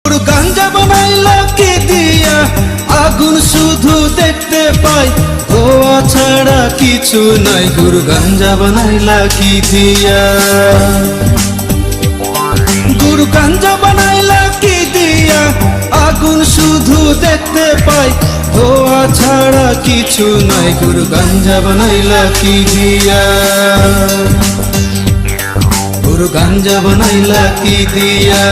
গাঞ্জা বানাইলা কি দিয়া, আগুন শুধু দেখতে পাই, ধোয়া ছাড়া কিছু নাই। গুরু গাঞ্জা বানাইলা কি দিয়া, গুরু গাঞ্জা বানাইলা কি দিয়া, আগুন শুধু দেখতে পাই, ধোয়া ছাড়া কিছু নাই। গুরু গাঞ্জা বানাইলা কি দিয়া, গুরু গাঞ্জা বানাইলা কি দিয়া।